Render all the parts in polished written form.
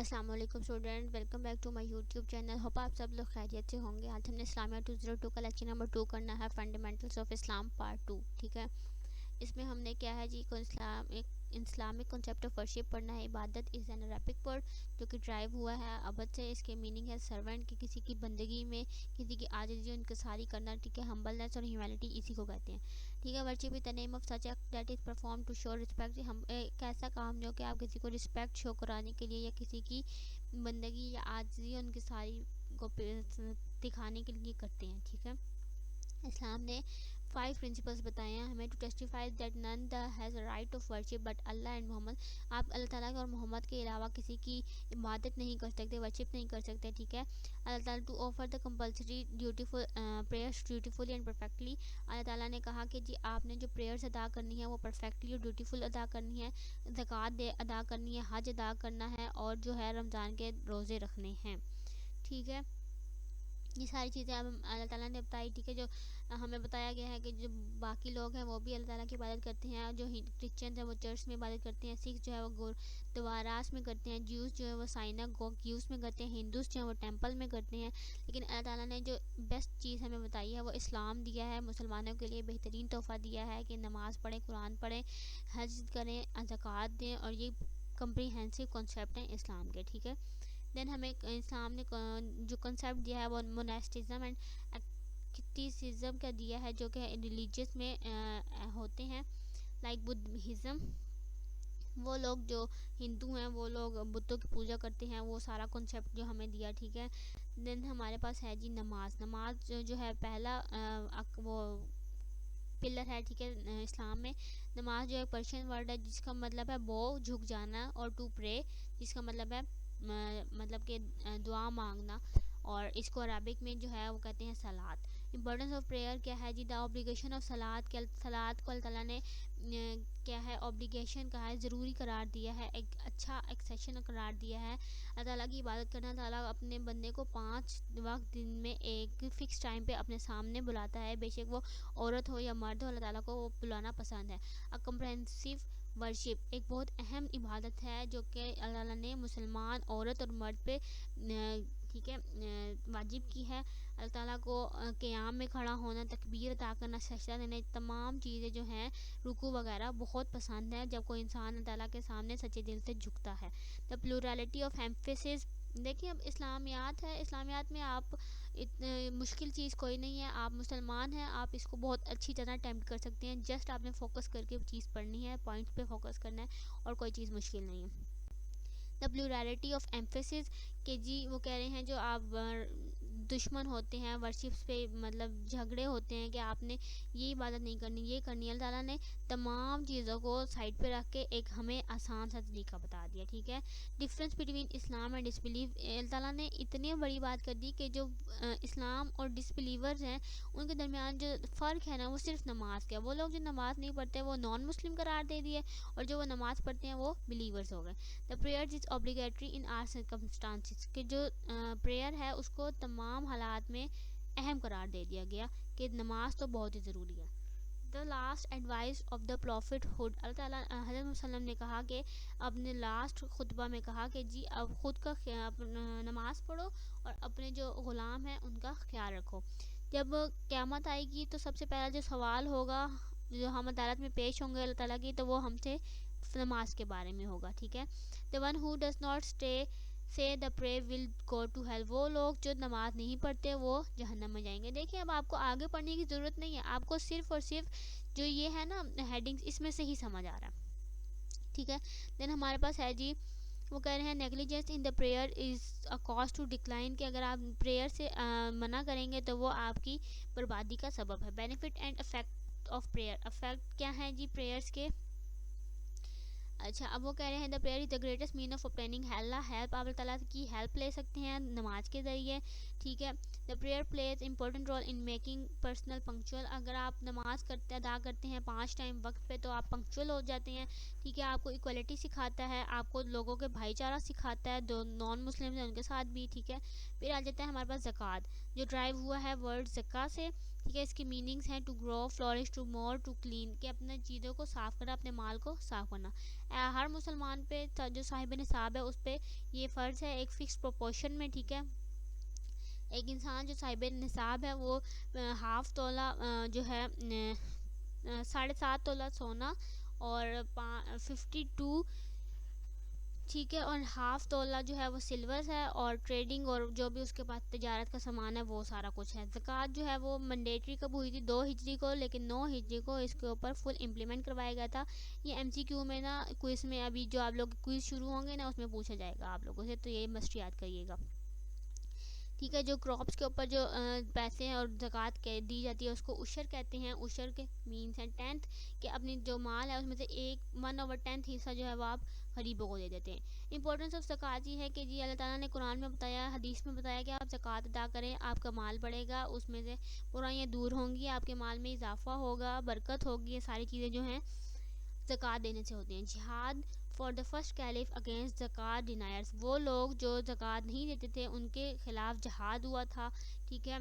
अस्सलाम वालेकुम student, welcome back to my YouTube channel. Hope आप सब लोग खैरियत से होंगे। आज हमने इस्लामिया 202 का लेक्चर नंबर 2 करना है, फंडामेंटल्स ऑफ इस्लाम पार्ट 2। ठीक है, इसमें हमने क्या है जी को इस्लामिक कॉन्सेप्ट ऑफ वर्शिप पढ़ना है। इबादत इज़ एन अरबिक वर्ड जो कि ड्राइव हुआ है अबद से। इसके मीनिंग है सर्वेंट, की किसी की बंदगी में किसी की आजिज़ी इनकसारी करना। ठीक है, हम्बलनेस और ह्यूमैनिटी इसी को कहते हैं। ठीक है, worship is the name of such act that is perform to show respect. हम एक ऐसा काम जो कि आप किसी को रिस्पेक्ट शो कराने के लिए या किसी की बंदगी या आजिज़ी इनकसारी को दिखाने के लिए करते हैं। ठीक है, इस्लाम ने 5 प्रिंसिपल्स बताए हैं हमें to testify that none the has a right of worship but Allah and Mohammad. आप अल्लाह ताला और मोहम्मद के अलावा किसी की इबादत नहीं कर सकते, वर्शिप नहीं कर सकते। ठीक है, अल्लाह ताला to offer the compulsory dutiful prayers dutifully and perfectly. Allah ताला ने कहा कि जी आपने जो प्रेयर्स अदा करनी है वो परफेक्टली और ड्यूटीफुल अदा करनी है, ज़कात अदा करनी है, हज अदा करना है और जो है रमज़ान के रोज़े रखने हैं। ठीक है, ये सारी चीज़ें अब अल्लाह ताला ने बताई। ठीक है, जो हमें बताया गया है कि जो बाकी लोग हैं वो भी अल्लाह ताला की इबादत करते हैं। जो क्रिश्चियन हैं वो चर्च में इबादत करते हैं, सिख जो है वो गुरुद्वारास में करते हैं, ज्यूज़ जो है वो साइनागोग यूज़ में करते हैं, हिंदूज़ जो है वो टेंपल में करते हैं। लेकिन अल्लाह ताला ने जो बेस्ट चीज़ हमें बताई है वो इस्लाम दिया है, मुसलमानों के लिए बेहतरीन तोहफ़ा दिया है कि नमाज़ पढ़ें, कुरान पढ़ें, हज करें, ज़कात दें, और ये कम्प्रीहेंसिव कॉन्सेप्ट हैं इस्लाम के। ठीक है, देन हमें इस्लाम ने जो कंसेप्ट दिया है वो मोनास्टिज्म एंड एक्टिसिज्म का दिया है, जो कि रिलीजियस में होते हैं। लाइक बुद्धिज़्म, वो लोग जो हिंदू हैं वो लोग बुतों की पूजा करते हैं, वो सारा कॉन्सेप्ट जो हमें दिया। ठीक है, देन हमारे पास है जी नमाज जो है पहला वो पिलर है। ठीक है, इस्लाम में नमाज जो एक पर्शियन वर्ड है जिसका मतलब है बो झुक जाना, और टू प्रे जिसका मतलब है मतलब कि दुआ मांगना, और इसको अरबिक में जो है वो कहते हैं सलात। इम्पोर्टेंस ऑफ प्रेयर क्या है जी, द ऑब्लिगेशन ऑफ सलात के सलात को अल्लाह ताला ने क्या है ऑब्लिगेशन कहा है, ज़रूरी करार दिया है, एक अच्छा एक्सेशन करार दिया है। अल्लाह ताला की इबादत करना, ताला अपने बंदे को 5 वक्त दिन में एक फ़िक्स टाइम पे अपने सामने बुलाता है, बेशक वो औरत हो या मर्द हो, अल्लाह ताला को वो बुलाना पसंद है। अ कम्प्रहेंसिव वर्शिप एक बहुत अहम इबादत है जो कि अल्लाह ताला ने मुसलमान औरत और मर्द पे ठीक है वाजिब की है। अल्लाह ताला को क़याम में खड़ा होना, तकबीर अता करना, सजदा देना, तमाम चीज़ें जो हैं रुकू वगैरह बहुत पसंद है जब कोई इंसान अल्लाह ताला के सामने सच्चे दिल से झुकता है। द प्लूरलिटी ऑफ एम्फेसिस, देखिए अब इस्लामियात है, इस्लामियात में आप मुश्किल चीज़ कोई नहीं है। आप मुसलमान हैं, आप इसको बहुत अच्छी तरह अटेम्प्ट कर सकते हैं। जस्ट आपने फोकस करके चीज़ पढ़नी है, पॉइंट पे फोकस करना है और कोई चीज़ मुश्किल नहीं है। द प्लूरलिटी ऑफ एम्फेसिस के जी वो कह रहे हैं जो आप दुश्मन होते हैं वर्शिप्स पे, मतलब झगड़े होते हैं कि आपने ये इबादत नहीं करनी ये करनी, अल्लाह ताला ने तमाम चीज़ों को साइड पे रख के एक हमें आसान सा तरीका बता दिया। ठीक है, difference between Islam and disbelieve, Allah ताला ने इतनी बड़ी बात कर दी कि जो इस्लाम और डिसबिलीवर्स हैं उनके दरमियान जो फ़र्क है ना वो सिर्फ नमाज का। वो लोग जो नमाज नहीं पढ़ते वो नॉन मुस्लिम करार दे दिए, और जो वो नमाज़ पढ़ते हैं वो बिलीवर्स हो गए। The prayer is obligatory in are circumstances, कि जो प्रेयर है उसको तमाम हालात में अहम करार दे दिया गया कि नमाज तो बहुत ही ज़रूरी है। The last advice of the prophethood, Allah ताला हज़रत वसल्लम ने कहा कि अपने लास्ट खुतबा में कहा कि जी अब ख़ुद का नमाज़ पढ़ो और अपने जो ग़ुलाम हैं उनका ख्याल रखो। जब क़यामत आएगी तो सबसे पहला जो सवाल होगा जो हम अदालत में पेश होंगे अल्लाह ताला की, तो वो हमसे नमाज के बारे में होगा। ठीक है, the one who does not stay say the pray will go to hell, वो लोग जो नमाज नहीं पढ़ते वो जहन्नम में जाएंगे। देखिए अब आपको आगे पढ़ने की ज़रूरत नहीं है, आपको सिर्फ और सिर्फ जो ये है ना हेडिंग्स इसमें से ही समझ आ रहा है। ठीक है, देन हमारे पास है जी वो कह रहे हैं negligence in the prayer is a cause to decline, कि अगर आप प्रेयर से मना करेंगे तो वो आपकी बर्बादी का सबब है। Benefit and effect of prayer, effect क्या है जी प्रेयर्स के। अच्छा, अब वो कह रहे हैं the prayer is the greatest mean of obtaining help, आप अल्लाह ताला की हेल्प ले सकते हैं नमाज के ज़रिए। ठीक है, the prayer plays important role in making personal punctual, अगर आप नमाज अदा करते हैं 5 टाइम वक्त पे तो आप पंक्चुअल हो जाते हैं। ठीक है, आपको इक्वलिटी सिखाता है, आपको लोगों के भाईचारा सिखाता है, दो नॉन मुस्लिम हैं उनके साथ भी। ठीक है, फिर आ जाता है हमारे पास ज़कात जो ड्राइव हुआ है वर्ड ज़क्का से, ठीक है। इसकी मीनिंग्स हैं to grow, flourish, to more, to clean, कि अपने चीज़ों को साफ़ करना, अपने माल को साफ़ करना। हर मुसलमान पे जो साहिब निसाब है उस पर ये फ़र्ज़ है एक फ़िक्स प्रोपोर्शन में, ठीक है। एक इंसान जो साहिब निसाब है वो हाफ़ तोला जो है 7.5 तोला सोना और 52, ठीक है, और हाफ़ तोला जो है वो सिल्वर है, और ट्रेडिंग और जो भी उसके पास तजारत का सामान है वो सारा कुछ है। ज़कात जो है वो मैंडेटरी कब हुई थी? 2 हिजरी को, लेकिन 9 हिजरी को इसके ऊपर फुल इम्प्लीमेंट करवाया गया था। ये MCQ में ना क्विज़ में, अभी जो आप लोग क्विज़ शुरू होंगे ना उसमें पूछा जाएगा आप लोगों से, तो ये मस्ट याद करिएगा, ठीक है। जो क्रॉप्स के ऊपर जो पैसे हैं और ज़कात दी जाती है उसको उशर कहते हैं। उशर के मीन्स हैं 10th, कि अपनी जो माल है उसमें से 1/10 हिस्सा जो है वो आप गरीबों को दे देते हैं। इंपॉर्टेंस ऑफ ज़कात ये है कि जी अल्लाह ताला ने कुरान में बताया, हदीस में बताया कि आप ज़कात अदा करें, आपका माल बढ़ेगा, उसमें से बुराइयाँ दूर होंगी, आपके माल में इजाफा होगा, बरकत होगी। ये सारी चीज़ें जो हैं ज़कात देने से होती हैं। जिहाद for the first caliph against ज़कात डिनायर्स, वो लोग जो ज़कात नहीं देते थे उनके खिलाफ जहाद हुआ था, ठीक है।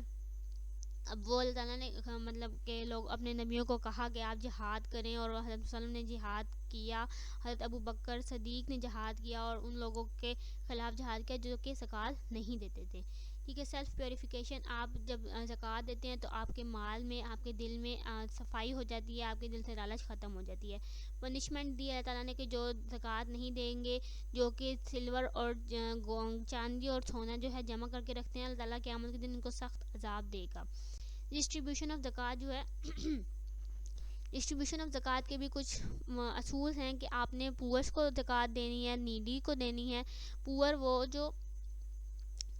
अब वो अल्लाह ताला ने मतलब के लोग अपने नबियों को कहा कि आप जिहाद करें, और हज़रत वसल्लम ने जिहाद किया, हज़रत अबू बकर सदीक ने जिहाद किया और उन लोगों के ख़िलाफ़ जिहाद किया जो कि ज़कात नहीं देते थे, ठीक है। सेल्फ़ प्योरीफिकेशन, आप जब ज़कात देते हैं तो आपके माल में, आपके दिल में सफाई हो जाती है, आपके दिल से लालच ख़त्म हो जाती है। पनिशमेंट दी अल्लाह ताला ने कि जो ज़कात नहीं देंगे, जो कि सिल्वर और चांदी और सोना जो है जमा करके रखते हैं, अल्लाह ताला क़यामत के दिन उनको सख्त अजाब देगा। डिस्ट्रीब्यूशन ऑफ ज़कात जो है डिस्ट्रीब्यूशन ऑफ ज़कात के भी कुछ असूल हैं कि आपने पुअर्स को ज़कात देनी है, नीडी को देनी है। पुअर वो जो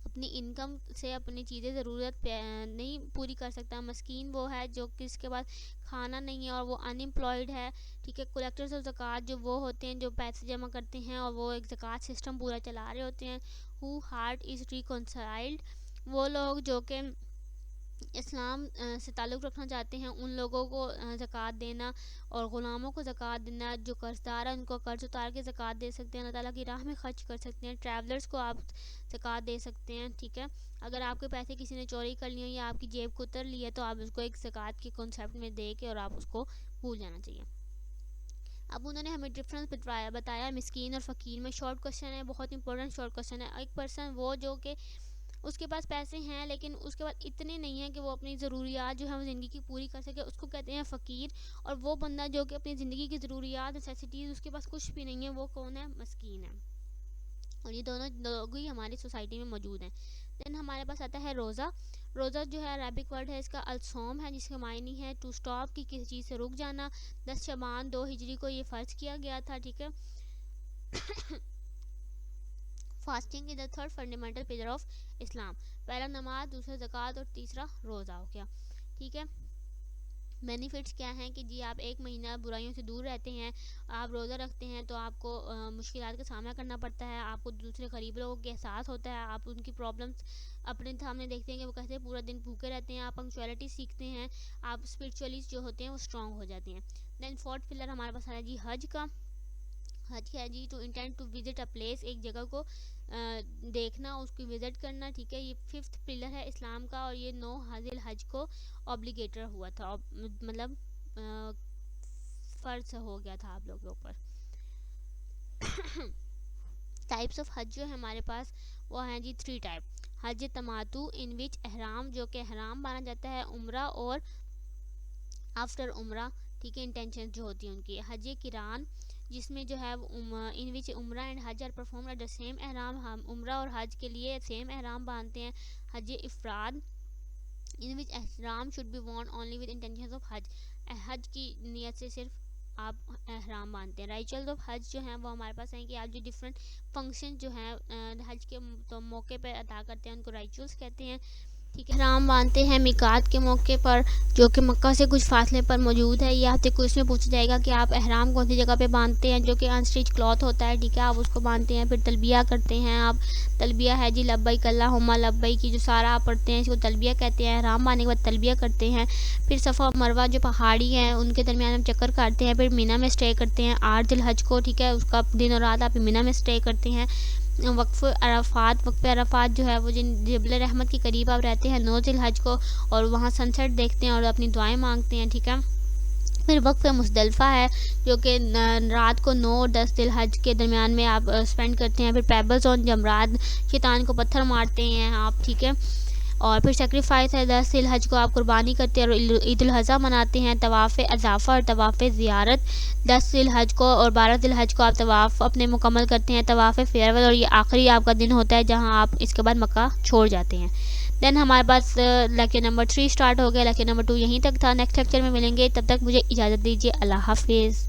अपनी इनकम से अपनी चीज़ें ज़रूरत नहीं पूरी कर सकता। मस्कीन वो है जो किसके पास खाना नहीं है और वो अनएम्प्लॉयड है, ठीक है। कलेक्टर्स ऑफ ज़कात जो वो होते हैं जो पैसे जमा करते हैं और वो एक ज़कात सिस्टम पूरा चला रहे होते हैं। हु हार्ट इज़ रिकॉन्साइल्ड, वो लोग जो कि इस्लाम से ताल्लुक़ रखना चाहते हैं, उन लोगों को ज़कात देना, और ग़ुलामों को ज़कात देना। जो कर्ज़दार है उनको कर्ज़ उतार के ज़कात दे सकते हैं, अल्लाह ताला की राह में ख़र्च कर सकते हैं। ट्रैवलर्स को आप ज़कात दे सकते हैं, ठीक है। अगर आपके पैसे किसी ने चोरी कर लिए या आपकी जेब को उतर लिया तो आप उसको एक ज़कात के कॉन्सेप्ट में दे के और आप उसको भूल जाना चाहिए। अब उन्होंने हमें डिफरेंस बताया मिस्कीन और फ़कीर में। शॉर्ट क्वेश्चन है, बहुत इंपॉर्टेंट शॉर्ट क्वेश्चन है। एक पर्सन वो जो कि उसके पास पैसे हैं लेकिन उसके पास इतने नहीं हैं कि वो अपनी ज़रूरियात जो है वो ज़िंदगी की पूरी कर सके, उसको कहते हैं फ़कीर। और वो बंदा जो कि अपनी ज़िंदगी की ज़रूरियात, नेसेसिटीज़ उसके पास कुछ भी नहीं है, वो कौन है? मस्कीन है। और ये दोनों लोग ही हमारी सोसाइटी में मौजूद हैं। देन हमारे पास आता है रोज़ा। रोज़ा जो है अरबिक वर्ड है, इसका अलसोम है, जिसका मायनी है टू स्टॉप, कि किसी चीज़ से रुक जाना। 10 शबान 2 हिजरी को ये फ़र्ज किया गया था, ठीक है। Fasting is the third fundamental pillar of Islam. पहला नमाज, दूसरा ज़कात और तीसरा रोज़ा हो गया, ठीक है। बेनिफिट्स क्या हैं कि जी आप 1 महीना बुराइयों से दूर रहते हैं, आप रोज़ा रखते हैं तो आपको मुश्किलात का सामना करना पड़ता है, आपको दूसरे गरीब लोगों के एहसास होता है, आप उनकी प्रॉब्लम्स अपने सामने देखते हैं कि वो कैसे पूरा दिन भूखे रहते हैं, आप पंक्चुअलिटी सीखते हैं, आप स्पिरिचुअली जो होते हैं वो स्ट्रॉन्ग हो जाते हैं। दैन फोर्थ पिलर हमारे पास आया जी हज का। हज क्या है जी? To intend to visit a place, एक जगह को देखना, उसकी विज़िट करना, ठीक है। ये 5th पिलर है इस्लाम का, और ये 9 हाजिल हज को ऑब्लिगेटर हुआ था, मतलब फ़र्ज हो गया था आप लोगों के ऊपर। टाइप्स ऑफ हज जो है हमारे पास वो हैं जी 3 टाइप। हज तमातु, इन विच एहराम, जो कि एहराम माना जाता है, उम्रा और आफ्टर उम्रा, ठीक है, इंटेंशन जो होती है उनकी। हज किरान, जिसमें जो है इन विच उम्रा एंड हज are perform at the same एहराम, हम उम्रा और हज के लिए सेम एहराम बांधते हैं। हज इफ़राद, इन विच एहराम should be worn only with intention of हज, हज की नीयत से सिर्फ आप एहराम बांधते हैं। राइचुअल्स ऑफ हज जो हैं वो हमारे पास हैं कि आप जो डिफरेंट फंक्शन जो हैं हज के तो मौके पर अदा करते हैं उनको राइचुअल्स कहते हैं, ठीक है। एहराम बांधते हैं मिकात के मौके पर, जो कि मक्का से कुछ फासले पर मौजूद है। ये आपसे क्वेश्चन में पूछा जाएगा कि आप एहराम कौन सी जगह पे बांधते हैं, जो कि अनस्टिच क्लॉथ होता है, ठीक है, आप उसको बांधते हैं। फिर तलबिया करते हैं आप। तलबिया है जी लब्बैक अल्लाहुम्मा लब्बैक की जो सारा आप पढ़ते हैं इसको तलबिया कहते हैं। एहराम बांधने के बाद तलबिया करते हैं। फिर सफ़ा मरवा जो पहाड़ी हैं उनके दरमियान हम चक्कर काटते हैं। फिर मीना में स्टे करते हैं 8 ज़िलहज को, ठीक है, उसका दिन और रात आप मीना में स्टे करते हैं। वक्फ़ अराफात जो है वो जिन जबल रहमत के करीब आप रहते हैं 9 ज़िलहज को, और वहाँ सनसेट देखते हैं और अपनी दुआएं मांगते हैं, ठीक है। फिर वक्फ़ मुज़दलिफ़ा है जो कि रात को 9 और 10 ज़िलहज के दरमियान में आप स्पेंड करते हैं। फिर पेबल्स ऑन जमरात, शैतान को पत्थर मारते हैं आप, ठीक है। और फिर सेक्रीफाइस है 10 ज़िलहज को आप कुर्बानी करते हैं और ईद उल अज़हा मनाते हैं। तवाफ़ अज़ाफ़ा और तवाफ़ ज़ियारत 10 ज़िलहज को और 12 ज़िलहज को आप तवाफ़ अपने मुकम्मल करते हैं। तवाफ़ फेयरवेल, और ये आखिरी आपका दिन होता है जहां आप इसके बाद मक्का छोड़ जाते हैं। देन हमारे पास लेक्चर नंबर 3 स्टार्ट हो गया। लेक्चर नंबर 2 यहीं तक था। नेक्स्ट लेक्चर में मिलेंगे, तब तक मुझे इजाज़त दीजिए। अल्लाह हाफिज़।